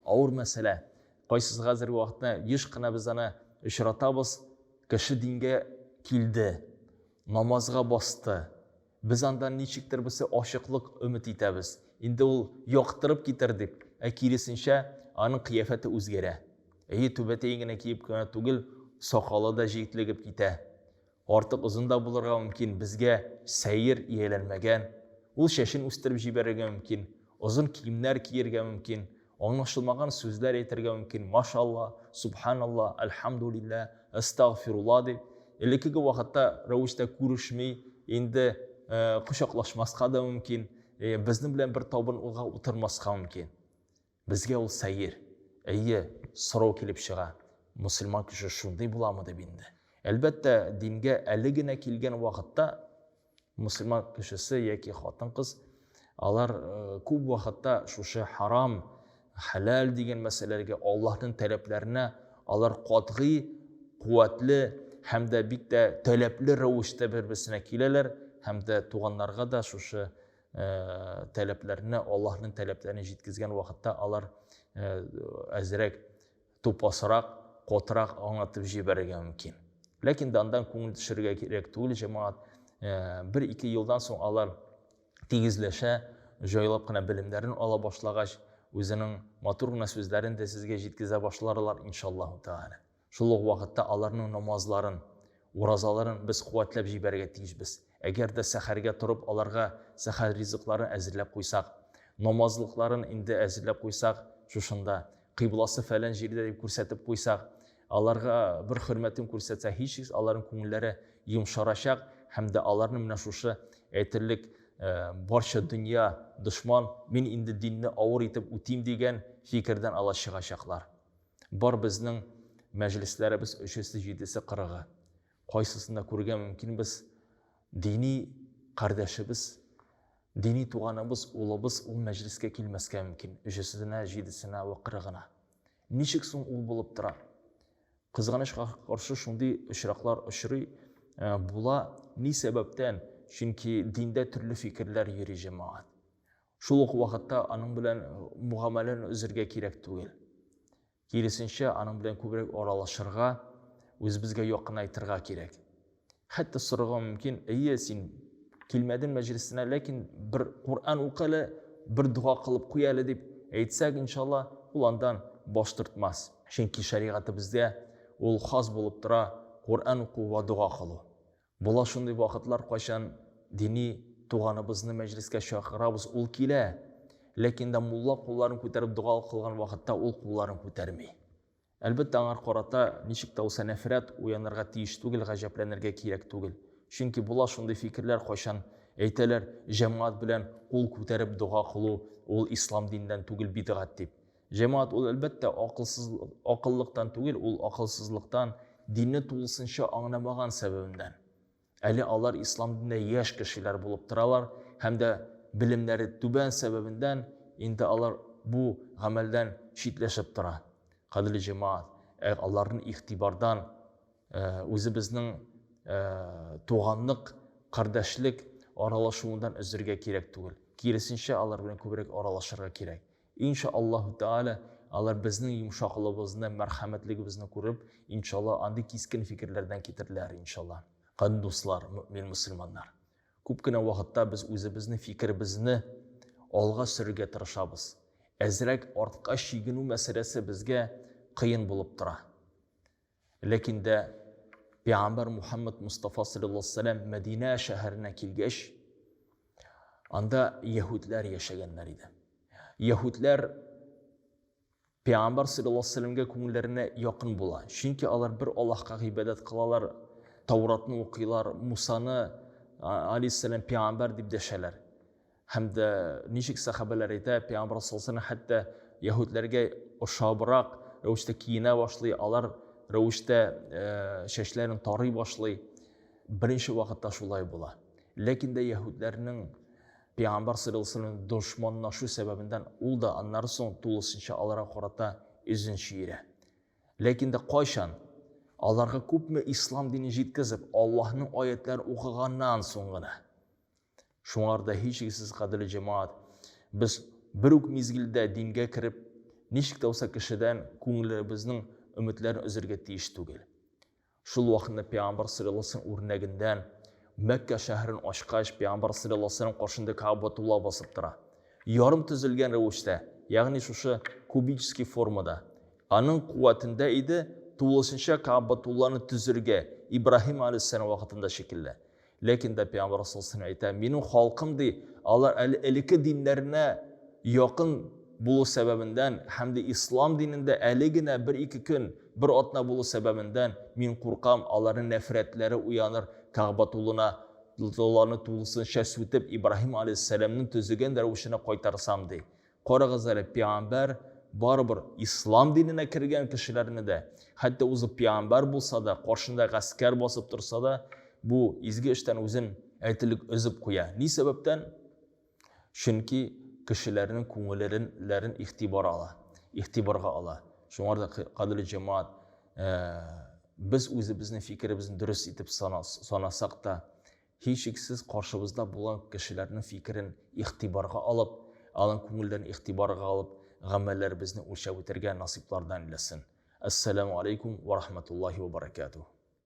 ауыр мәселе. Қайсыз қазіргі уақытта ешқана біз аны ұшыратабыз, кіші динге келді, намазға басты. Біз андан нешіктір бізі ашықлық үміт етеміз. Енді ол яқтырып кетер деп, керісінше аның қияфеті өзгере. Төбетейгіне кейіп көне түгіл, сақалы да жетілігіп кете. Артық ұзында болырға мүмкін, бізге сәйір иеленмеген. Ол шешін үстіріп жіберге мүмкін, ұзын киімдер киерге мүмкін, аңлашылмаған сөздер етерге мүмкін. Машалла, субханалла, альхамдулилля, астағфирулла деп. Елекігі уақытта рәуіште көрішмей, енді құшақлашмасқа да мүмкін. Біздің білен бір табын ұлға ұтырмасқа мүмкін. Бізге ол сәйір. Сұрау келіп шыға. Мұсылман күші шундай боламы деп енді. Әлбәтті динге әлігіне келген уақытта мұсылман кішісі яки қатын қыз, алар көп уақытта шушы харам, халал деген мәселелерге, Аллахтың тәләпләріне алар қатғы, қуатлы, хәмді бикті тәләплі рәуішті бір-бірсіне келелер, хәмді туғанларға да шушы тәләпләріне, Аллахтың тәләпләріне жеткізген уақытта алар әзірек топасырақ, қотырақ аңатып жіберге мүмкін. Ләкин дандан көңіл түшірге керек түгіл, жамағат 1-2 елдан соң алар тегізлеше жайлап қана білімдерін ала башлағаш, өзінің матурғына сөздерін де сізге жеткізе башларлар, иншаллаху таala. Шулық уақытта аларның намазларын, оразаларын біз қуатлап жіберге тиіспіз. Әгер де сәхәрге тұрып, аларға сәхәр ризықларын әзірлеп қойсақ, намазлықларын инде әзірлеп қойсақ, шушында қибласы фәлән жерде деп көрсетіп қойсақ, аларға бір хөрмәтін көрсетсе, һичшиксіз алардың көңілдері йомшарашақ, һәм де аларның менә шушы әйтерлек барша дүния дошман, мен инде динне ауыр итеп үтим деген фикердән ала чыгачаклар. Бар безнең мәҗлесләребез 307-се 40-ы. Кайсысында күргән мөмкин без дини кардәшебез, дини туганыбыз, улыбыз ул мәҗлескә килмәскә мөмкин. 307-сенә, 7-сенә вә 40-ына. Ничек соң ул булып тора? Кызганычка каршы шундый очраклар очрый була. Ни сәбәптән? Чөнки диндә төрле фикерләр йөри җәмәгать. Шул ук вакытта аның белән муамаләне үзергә кирәк түгел. Киресенчә, аның белән күбрәк аралашырга, үзебезгә якынайтырга кирәк. Хәтта сорарга мөмкин, син килмәдең мәҗлесенә, ләкин бер Кур'ан укылы, бер дуа кылып куй әле дип әйтсәк, иншалла, ул андан баш тартмас. Чөнки шәригатыбызда ул хас булып тора, Кур'ан уку ва дуа кылу. Була шундый вакытлар, кайчан дини туганыбызны мәҗлескә чакырабыз, ул килә, ләкин дә мулла кулларын күтәреп дуа кылган вакытта ул кулларын күтәрми. Әлбәттә, аңар карата ничек тә булса нәфрәт уянырга тиеш түгел, гаҗәпләнергә кирәк түгел. Чөнки була шундый фикерләр, кайчан әйтәләр, җәмәгать белән кул күтәреп дуа кылу ул ислам диненнән түгел, бидгать дип. Җәмәгать ул әлбәттә акыллыктан түгел, ул акылсызлыктан, динне тулысынча аңламаган сәбәбеннән. Әле алар ислам динендә яшь кешеләр булып торалар, һәм дә билемнәре түбән сәбәбеннән инде алар бу гамәлдән читләшеп тора. Кадерле җәмәгать, аларның игътибардан үзебезнең туганлык, кардәшлек аралашуыннан үзергә кирәк түгел. Киресенчә, алар белән күбрәк аралашырга кирәк. Иншаллаху таala, алар безнең йомшаклыгыбызны, мәрхәмәтлегебезне күреп, иншалла, андый кискен фикерләрдән китерләр, иншалла. Кадерле дуслар, мөмин мөселманнар, күп кенә вакытта без үзебезнең фикеребезне алга сөрергә тырышабыз. Әзрәк артка шигенү мәсьәләсе безгә кыен булып тора. Ләкин дә Пәйгамбәр Мухаммад Мустафа саллаллаһу алейхи ва саллям Мәдинә шәһәренә килгәч, анда яһудлар яшәгәннәр иде. Яһудлар Пәйгамбәр саллаллаһу алейхи ва саллямга күңелләренә якын була. Чөнки алар бер Аллаһка гыйбадат кылалар, Тауратны укыйлар, Мусаны алейхиссалам пәйгамбәр дип дәшәләр. Һәм дә ничек сахабалар әйтә, Пәйгамбәр саллаллаһу алейхи ва саллям хәтта яһудларга ошабрак рәвештә киенә башлый, алар рәвештә чәчләрен тарый башлый. Беренче вакытта шулай була. Ләкин дә яһудларның Пәйгамбәр саллаллаһу алейхи ва саллям дошманлашу сәбәбеннән ул да аннары соң тулысынча аларга карата үзен чиерә. Ләкин дә кайчан аларга күпме ислам динен җиткезеп, Аллаһның аятларын укыганнан соң гына. Шуңарда һичшиксез, кадерле җәмәгать, без бер үк мизгилдә дингә кирип, ничек тә булса кешедән күңелебезнең өметләрен өзәргә тиеш түгел. Шул вакытта Пәйгамбер саллаллаһу алейһи ва саллям үрнәгендән Мәккә шәһәрен ачкач, Пәйгамбер саллаллаһу алейһи ва саллям каршында Кәгъбәтулла басып тора. Ярым төзелгән рәвештә, ягъни шушы кубический формада. Аның куәтендә иде тулысынча Кәгъбәтулланы төзергә Ибраһим алейһиссалам вакытында шикелле. Ләкин дә Пәйгамбер саллаллаһу алейһи ва саллям әйтә, минем халкым ди, алар әле элекке диннәренә якын булу сәбәбеннән һәм дә ислам динендә әле генә 1-2 көн бер атна булу сәбәбеннән мин куркам, аларның нәфрәтләре уяныр, Кәгъбәтулланы тулысынча сүтеп Ибраһим алейһиссаламның төзегән рәвешенә кайтарсам ди. Карагыз әле, Пәйгамбер барыбер ислам диненә кергән кешеләрне дә, хәтта үзе Пәйгамбер булса да, каршында гаскәр басып торса да, бу изге эштән үзен әйтелек өзеп куя. Ни сәбәптән? Чөнки кешеләрнең күңелләрен игътибарга ала. Шуңа да кадерле җәмәгать, без үзебезнең фикеребезне дөрес итеп санасак та, һичшиксез каршыбызда булган кешеләрнең фикерен игътибарга алып, аның күңелләрен игътибарга алып, гамәлләребезне үлчәп үтәргә насыйплардан иләсен. Ассаламу алейкум ва рахматуллаһи ва баракатуһ.